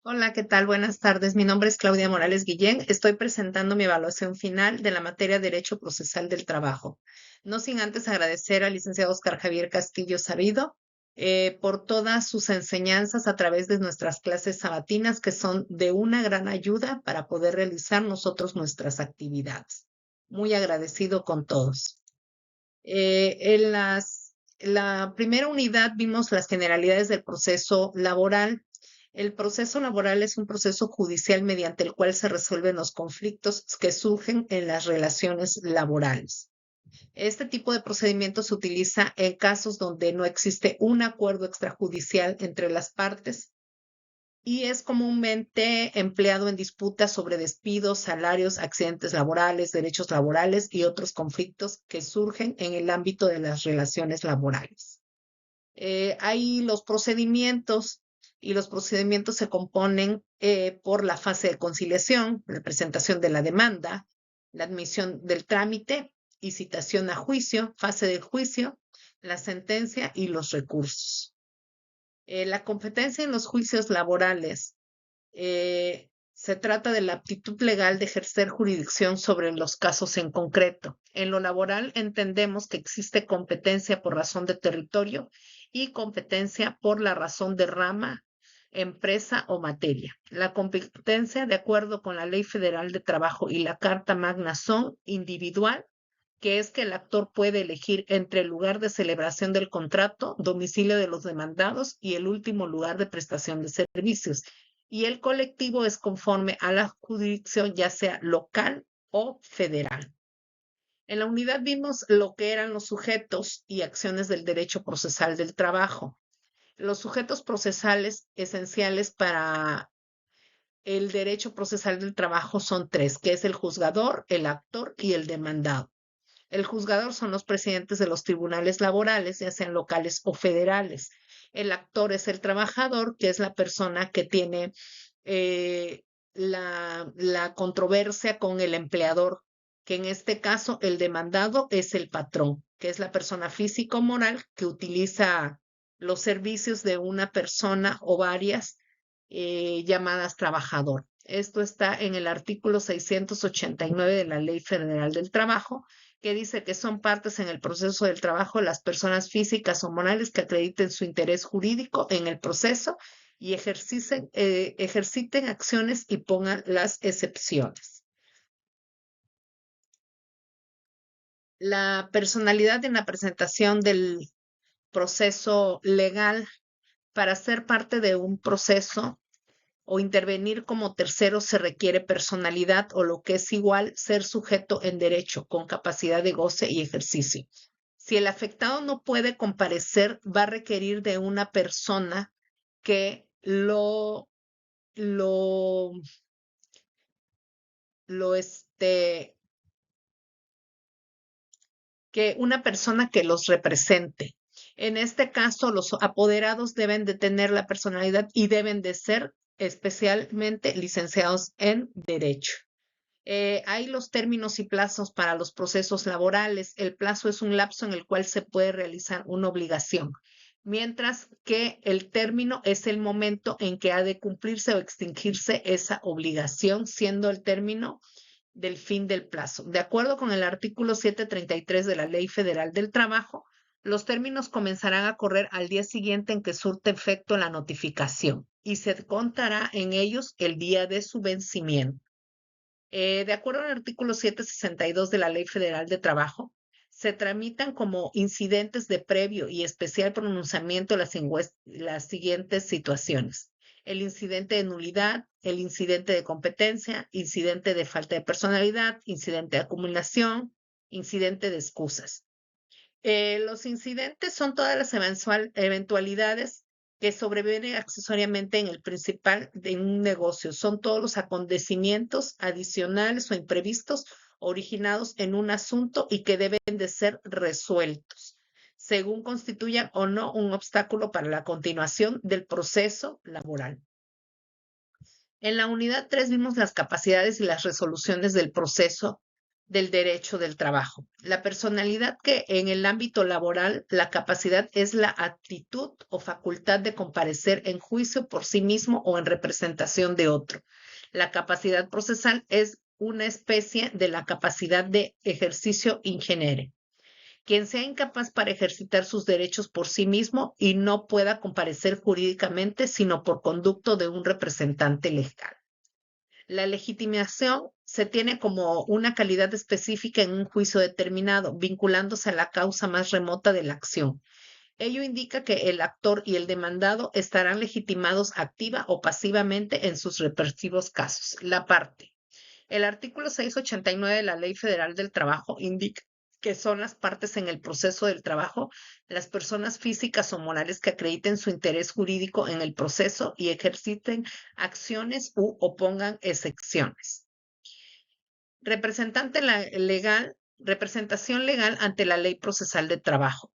Hola, ¿qué tal? Buenas tardes. Mi nombre es Claudia Morales Guillén. Estoy presentando mi evaluación final de la materia Derecho Procesal del Trabajo. No sin antes agradecer al licenciado Oscar Javier Castillo Sabido por todas sus enseñanzas a través de nuestras clases sabatinas, que son de una gran ayuda para poder realizar nosotros nuestras actividades. Muy agradecido con todos. La primera unidad vimos las generalidades del proceso laboral. El proceso laboral es un proceso judicial mediante el cual se resuelven los conflictos que surgen en las relaciones laborales. Este tipo de procedimiento se utiliza en casos donde no existe un acuerdo extrajudicial entre las partes y es comúnmente empleado en disputas sobre despidos, salarios, accidentes laborales, derechos laborales y otros conflictos que surgen en el ámbito de las relaciones laborales. Hay los procedimientos y los procedimientos se componen por la fase de conciliación, la presentación de la demanda, la admisión del trámite y citación a juicio, fase de juicio, la sentencia y los recursos. La competencia en los juicios laborales se trata de la aptitud legal de ejercer jurisdicción sobre los casos en concreto. En lo laboral entendemos que existe competencia por razón de territorio y competencia por la razón de rama, empresa o materia. La competencia, de acuerdo con la Ley Federal de Trabajo y la Carta Magna, son individual, que es que el actor puede elegir entre el lugar de celebración del contrato, domicilio de los demandados y el último lugar de prestación de servicios. Y el colectivo es conforme a la jurisdicción, ya sea local o federal. En la unidad vimos lo que eran los sujetos y acciones del derecho procesal del trabajo. Los sujetos procesales esenciales para el derecho procesal del trabajo son tres, que es el juzgador, el actor y el demandado. El juzgador son los presidentes de los tribunales laborales, ya sean locales o federales. El actor es el trabajador, que es la persona que tiene eh, la controversia con el empleador, que en este caso el demandado es el patrón, que es la persona físico-moral que utiliza los servicios de una persona o varias llamadas trabajador. Esto está en el artículo 689 de la Ley Federal del Trabajo, que dice que son partes en el proceso del trabajo las personas físicas o morales que acrediten su interés jurídico en el proceso y ejerciten acciones y pongan las excepciones. La personalidad en la presentación del proceso legal para ser parte de un proceso o intervenir como tercero se requiere personalidad o lo que es igual ser sujeto en derecho con capacidad de goce y ejercicio. Si el afectado no puede comparecer, va a requerir de una persona que lo, lo que una persona que los represente. En este caso, los apoderados deben de tener la personalidad y deben de ser especialmente licenciados en Derecho. Hay los términos y plazos para los procesos laborales. El plazo es un lapso en el cual se puede realizar una obligación, mientras que el término es el momento en que ha de cumplirse o extinguirse esa obligación, siendo el término del fin del plazo. De acuerdo con el artículo 733 de la Ley Federal del Trabajo, los términos comenzarán a correr al día siguiente en que surte efecto la notificación y se contará en ellos el día de su vencimiento. De acuerdo al artículo 762 de la Ley Federal de Trabajo, se tramitan como incidentes de previo y especial pronunciamiento las siguientes situaciones: el incidente de nulidad, el incidente de competencia, incidente de falta de personalidad, incidente de acumulación, incidente de excusas. Los incidentes son todas las eventualidades que sobrevienen accesoriamente en el principal de un negocio. Son todos los acontecimientos adicionales o imprevistos originados en un asunto y que deben de ser resueltos, según constituyan o no un obstáculo para la continuación del proceso laboral. En la unidad 3 vimos las capacidades y las resoluciones del proceso del derecho del trabajo. La personalidad que en el ámbito laboral, la capacidad es la aptitud o facultad de comparecer en juicio por sí mismo o en representación de otro. La capacidad procesal es una especie de la capacidad de ejercicio in genere. Quien sea incapaz para ejercitar sus derechos por sí mismo y no pueda comparecer jurídicamente, sino por conducto de un representante legal. La legitimación se tiene como una calidad específica en un juicio determinado, vinculándose a la causa más remota de la acción. Ello indica que el actor y el demandado estarán legitimados activa o pasivamente en sus respectivos casos. La parte. El artículo 689 de la Ley Federal del Trabajo indica que son las partes en el proceso del trabajo las personas físicas o morales que acrediten su interés jurídico en el proceso y ejerciten acciones u opongan excepciones. Representación legal ante la Ley Procesal de Trabajo.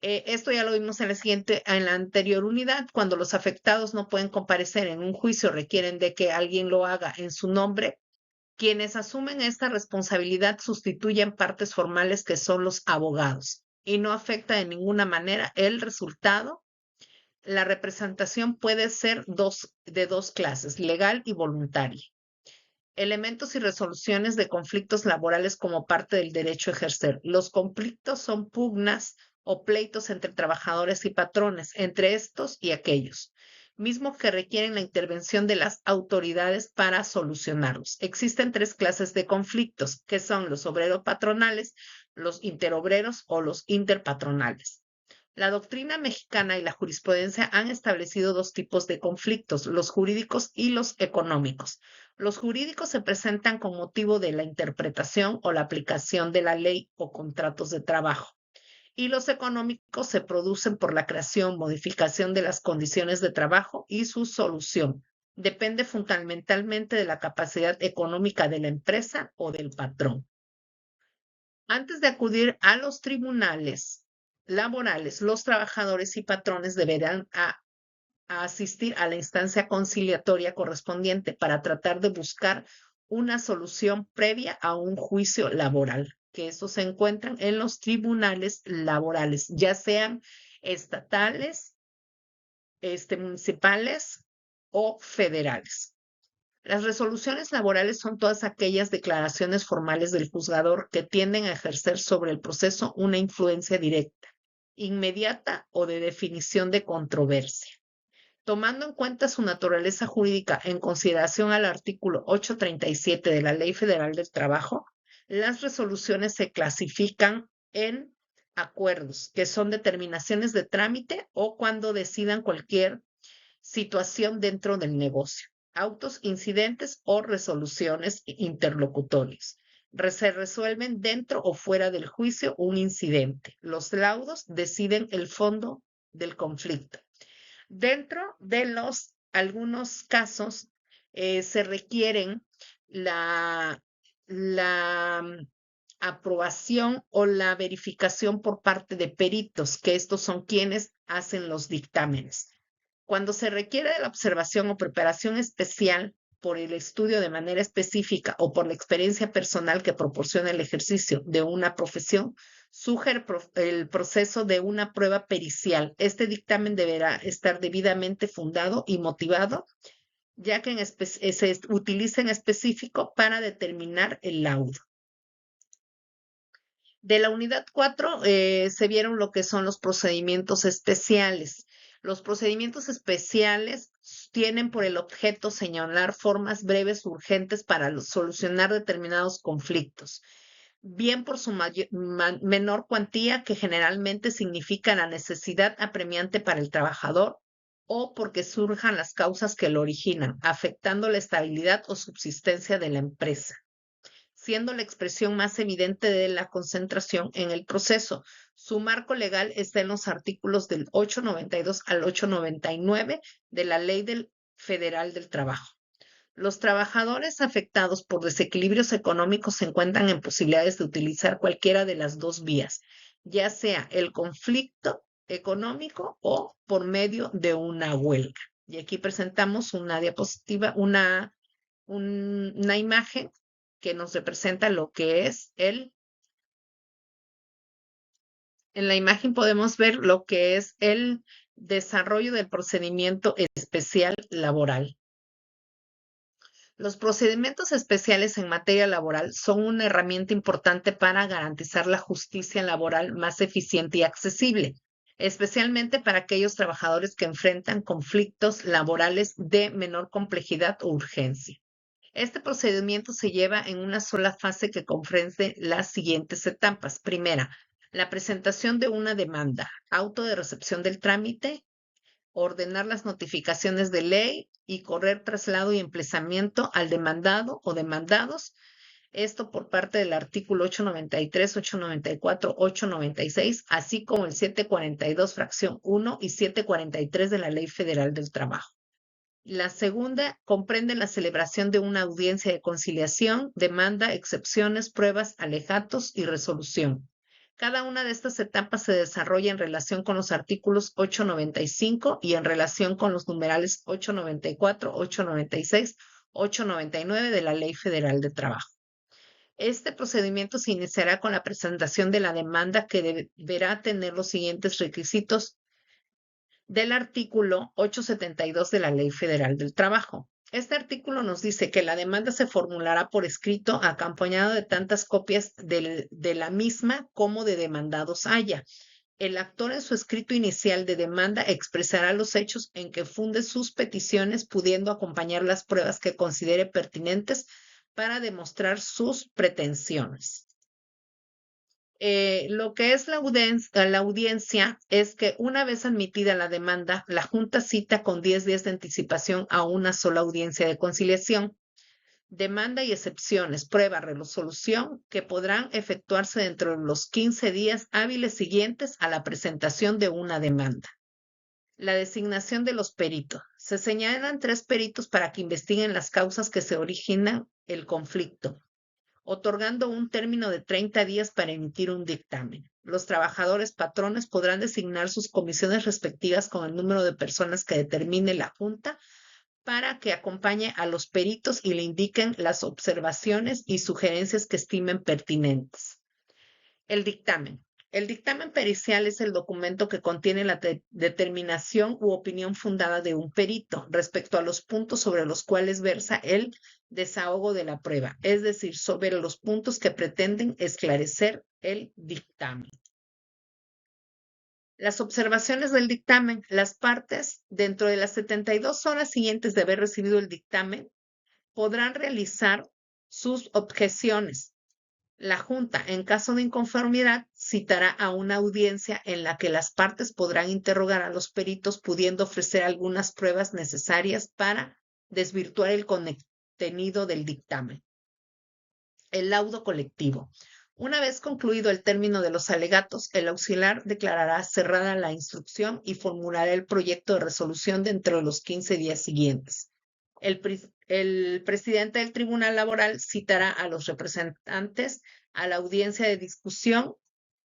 Esto ya lo vimos en la anterior unidad. Cuando los afectados no pueden comparecer en un juicio, requieren de que alguien lo haga en su nombre. Quienes asumen esta responsabilidad sustituyen partes formales que son los abogados y no afecta de ninguna manera el resultado. La representación puede ser de dos clases, legal y voluntaria. Elementos y resoluciones de conflictos laborales como parte del derecho a ejercer. Los conflictos son pugnas o pleitos entre trabajadores y patrones, entre estos y aquellos, mismos que requieren la intervención de las autoridades para solucionarlos. Existen tres clases de conflictos, que son los obrero-patronales, los interobreros o los interpatronales. La doctrina mexicana y la jurisprudencia han establecido dos tipos de conflictos, los jurídicos y los económicos. Los jurídicos se presentan con motivo de la interpretación o la aplicación de la ley o contratos de trabajo. Y los económicos se producen por la creación, modificación de las condiciones de trabajo y su solución. Depende fundamentalmente de la capacidad económica de la empresa o del patrón. Antes de acudir a los tribunales laborales, los trabajadores y patrones deberán asistir a la instancia conciliatoria correspondiente para tratar de buscar una solución previa a un juicio laboral, que estos se encuentran en los tribunales laborales, ya sean estatales, municipales o federales. Las resoluciones laborales son todas aquellas declaraciones formales del juzgador que tienden a ejercer sobre el proceso una influencia directa, inmediata o de definición de controversia. Tomando en cuenta su naturaleza jurídica en consideración al artículo 837 de la Ley Federal del Trabajo, las resoluciones se clasifican en acuerdos, que son determinaciones de trámite o cuando decidan cualquier situación dentro del negocio, autos, incidentes o resoluciones interlocutorias. Se resuelven dentro o fuera del juicio un incidente. Los laudos deciden el fondo del conflicto. Dentro de algunos casos se requieren la aprobación o la verificación por parte de peritos, que estos son quienes hacen los dictámenes. Cuando se requiere de la observación o preparación especial por el estudio de manera específica o por la experiencia personal que proporciona el ejercicio de una profesión, surge el proceso de una prueba pericial. Este dictamen deberá estar debidamente fundado y motivado, ya que se utiliza en específico para determinar el laudo. De la unidad 4 se vieron lo que son los procedimientos especiales. Los procedimientos especiales tienen por el objeto señalar formas breves urgentes para solucionar determinados conflictos, bien por su menor cuantía, que generalmente significa la necesidad apremiante para el trabajador, o porque surjan las causas que lo originan, afectando la estabilidad o subsistencia de la empresa, siendo la expresión más evidente de la concentración en el proceso. Su marco legal está en los artículos del 892 al 899 de la Ley Federal del Trabajo. Los trabajadores afectados por desequilibrios económicos se encuentran en posibilidades de utilizar cualquiera de las dos vías, ya sea el conflicto económico o por medio de una huelga. Y aquí presentamos una diapositiva, una imagen que nos representa lo que es en la imagen podemos ver lo que es el desarrollo del procedimiento especial laboral. Los procedimientos especiales en materia laboral son una herramienta importante para garantizar la justicia laboral más eficiente y accesible, especialmente para aquellos trabajadores que enfrentan conflictos laborales de menor complejidad o urgencia. Este procedimiento se lleva en una sola fase que comprende las siguientes etapas. Primera, la presentación de una demanda, auto de recepción del trámite, ordenar las notificaciones de ley y correr traslado y emplazamiento al demandado o demandados. Esto por parte del artículo 893, 894, 896, así como el 742, fracción 1 y 743 de la Ley Federal del Trabajo. La segunda comprende la celebración de una audiencia de conciliación, demanda, excepciones, pruebas, alegatos y resolución. Cada una de estas etapas se desarrolla en relación con los artículos 895 y en relación con los numerales 894, 896, 899 de la Ley Federal de Trabajo. Este procedimiento se iniciará con la presentación de la demanda que deberá tener los siguientes requisitos del artículo 872 de la Ley Federal del Trabajo. Este artículo nos dice que la demanda se formulará por escrito acompañado de tantas copias de la misma como de demandados haya. El actor en su escrito inicial de demanda expresará los hechos en que funde sus peticiones, pudiendo acompañar las pruebas que considere pertinentes para demostrar sus pretensiones. Lo que es la audiencia es que una vez admitida la demanda, la Junta cita con 10 días de anticipación a una sola audiencia de conciliación, demanda y excepciones, prueba, resolución, que podrán efectuarse dentro de los 15 días hábiles siguientes a la presentación de una demanda. La designación de los peritos. Se señalan 3 peritos para que investiguen las causas que se originan el conflicto, otorgando un término de 30 días para emitir un dictamen. Los trabajadores patrones podrán designar sus comisiones respectivas con el número de personas que determine la Junta para que acompañe a los peritos y le indiquen las observaciones y sugerencias que estimen pertinentes. El dictamen. El dictamen pericial es el documento que contiene la determinación u opinión fundada de un perito respecto a los puntos sobre los cuales versa el desahogo de la prueba, es decir, sobre los puntos que pretenden esclarecer el dictamen. Las observaciones del dictamen. Las partes, dentro de las 72 horas siguientes de haber recibido el dictamen, podrán realizar sus objeciones. La Junta, en caso de inconformidad, citará a una audiencia en la que las partes podrán interrogar a los peritos, pudiendo ofrecer algunas pruebas necesarias para desvirtuar el contenido del dictamen. El laudo colectivo. Una vez concluido el término de los alegatos, el auxiliar declarará cerrada la instrucción y formulará el proyecto de resolución dentro de los 15 días siguientes. El presidente del Tribunal Laboral citará a los representantes a la audiencia de discusión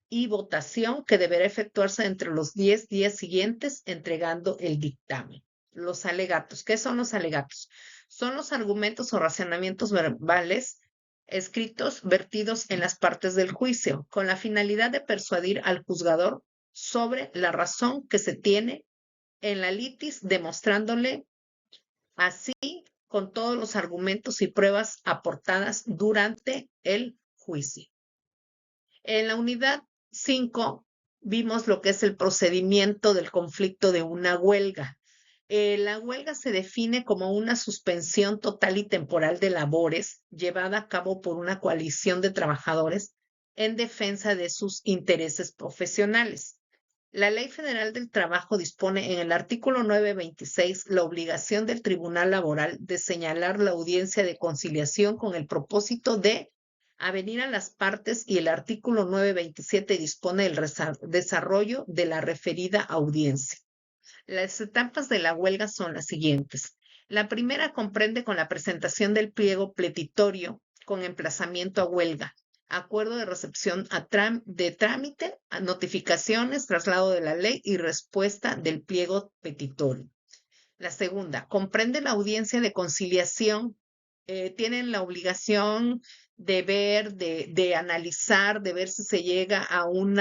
y votación que deberá efectuarse entre los 10 días siguientes, entregando el dictamen. Los alegatos. ¿Qué son los alegatos? Son los argumentos o razonamientos verbales escritos vertidos en las partes del juicio, con la finalidad de persuadir al juzgador sobre la razón que se tiene en la litis, demostrándole así con todos los argumentos y pruebas aportadas durante el juicio. En la unidad 5 vimos lo que es el procedimiento del conflicto de una huelga. La huelga se define como una suspensión total y temporal de labores llevada a cabo por una coalición de trabajadores en defensa de sus intereses profesionales. La Ley Federal del Trabajo dispone en el artículo 926 la obligación del Tribunal Laboral de señalar la audiencia de conciliación con el propósito de avenir a las partes, y el artículo 927 dispone el desarrollo de la referida audiencia. Las etapas de la huelga son las siguientes. La primera comprende con la presentación del pliego petitorio con emplazamiento a huelga, acuerdo de recepción de trámite, a notificaciones, traslado de la ley y respuesta del pliego petitorio. La segunda comprende la audiencia de conciliación tienen la obligación de ver, de analizar, de ver si se llega a un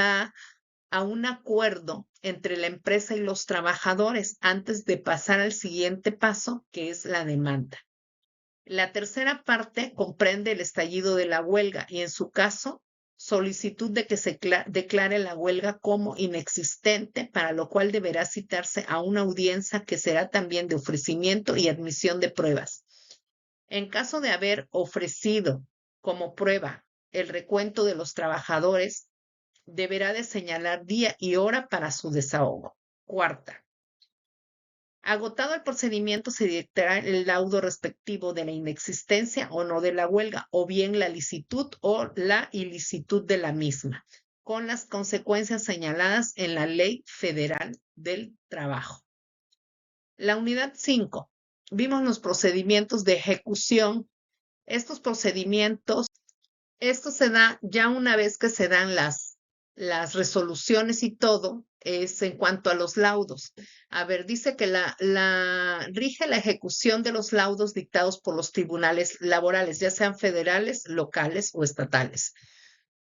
acuerdo entre la empresa y los trabajadores antes de pasar al siguiente paso, que es la demanda. La tercera parte comprende el estallido de la huelga y, en su caso, solicitud de que se declare la huelga como inexistente, para lo cual deberá citarse a una audiencia que será también de ofrecimiento y admisión de pruebas. En caso de haber ofrecido como prueba el recuento de los trabajadores, deberá de señalar día y hora para su desahogo. Cuarta, agotado el procedimiento, se dictará el laudo respectivo de la inexistencia o no de la huelga, o bien la licitud o la ilicitud de la misma, con las consecuencias señaladas en la Ley Federal del Trabajo. La unidad 5. Vimos los procedimientos de ejecución. Estos procedimientos, esto se da ya una vez que se dan las resoluciones y todo, es en cuanto a los laudos. A ver, dice que rige la ejecución de los laudos dictados por los tribunales laborales, ya sean federales, locales o estatales.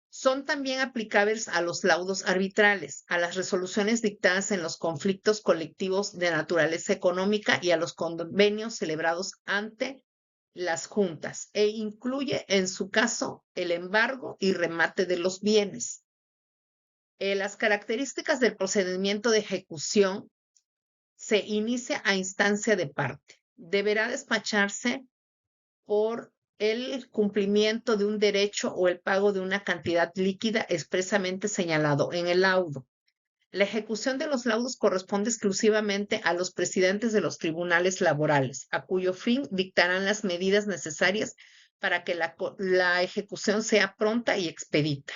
Son también aplicables a los laudos arbitrales, a las resoluciones dictadas en los conflictos colectivos de naturaleza económica y a los convenios celebrados ante las juntas, e incluye en su caso el embargo y remate de los bienes. Las características del procedimiento de ejecución: se inicia a instancia de parte. Deberá despacharse por el cumplimiento de un derecho o el pago de una cantidad líquida expresamente señalado en el laudo. La ejecución de los laudos corresponde exclusivamente a los presidentes de los tribunales laborales, a cuyo fin dictarán las medidas necesarias para que la ejecución sea pronta y expedita.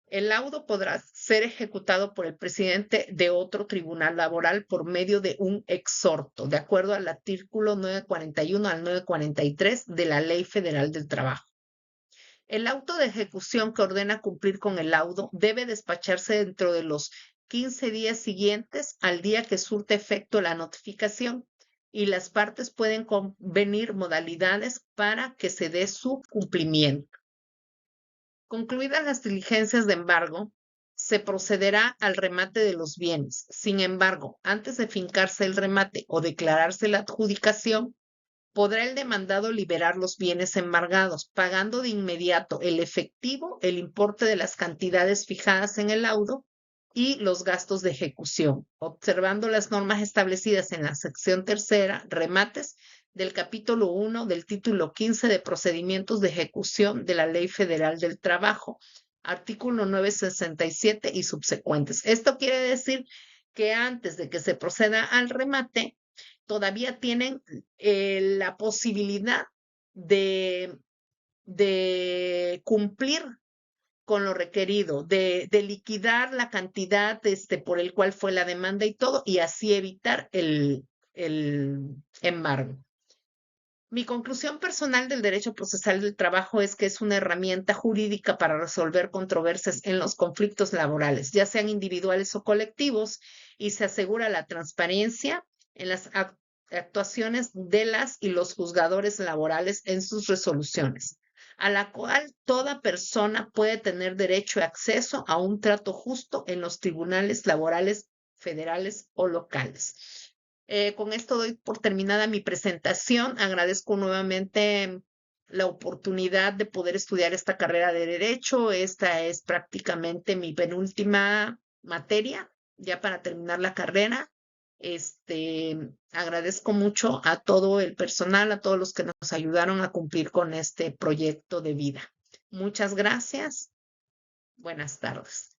El laudo podrá ser ejecutado por el presidente de otro tribunal laboral por medio de un exhorto, de acuerdo al artículo 941 al 943 de la Ley Federal del Trabajo. El auto de ejecución que ordena cumplir con el laudo debe despacharse dentro de los 15 días siguientes al día que surte efecto la notificación, y las partes pueden convenir modalidades para que se dé su cumplimiento. Concluidas las diligencias de embargo, se procederá al remate de los bienes. Sin embargo, antes de fincarse el remate o declararse la adjudicación, podrá el demandado liberar los bienes embargados, pagando de inmediato el efectivo, el importe de las cantidades fijadas en el laudo y los gastos de ejecución, observando las normas establecidas en la sección tercera, remates, del capítulo 1 del título 15 de procedimientos de ejecución de la Ley Federal del Trabajo, artículo 967 y subsecuentes. Esto quiere decir que antes de que se proceda al remate, todavía tienen la posibilidad de cumplir con lo requerido, de liquidar la cantidad por el cual fue la demanda y todo, y así evitar el embargo. Mi conclusión personal del derecho procesal del trabajo es que es una herramienta jurídica para resolver controversias en los conflictos laborales, ya sean individuales o colectivos, y se asegura la transparencia en las actuaciones de las y los juzgadores laborales en sus resoluciones, a la cual toda persona puede tener derecho y acceso a un trato justo en los tribunales laborales federales o locales. Con esto doy por terminada mi presentación. Agradezco nuevamente la oportunidad de poder estudiar esta carrera de Derecho. Esta es prácticamente mi penúltima materia, ya para terminar la carrera. Agradezco mucho a todo el personal, a todos los que nos ayudaron a cumplir con este proyecto de vida. Muchas gracias. Buenas tardes.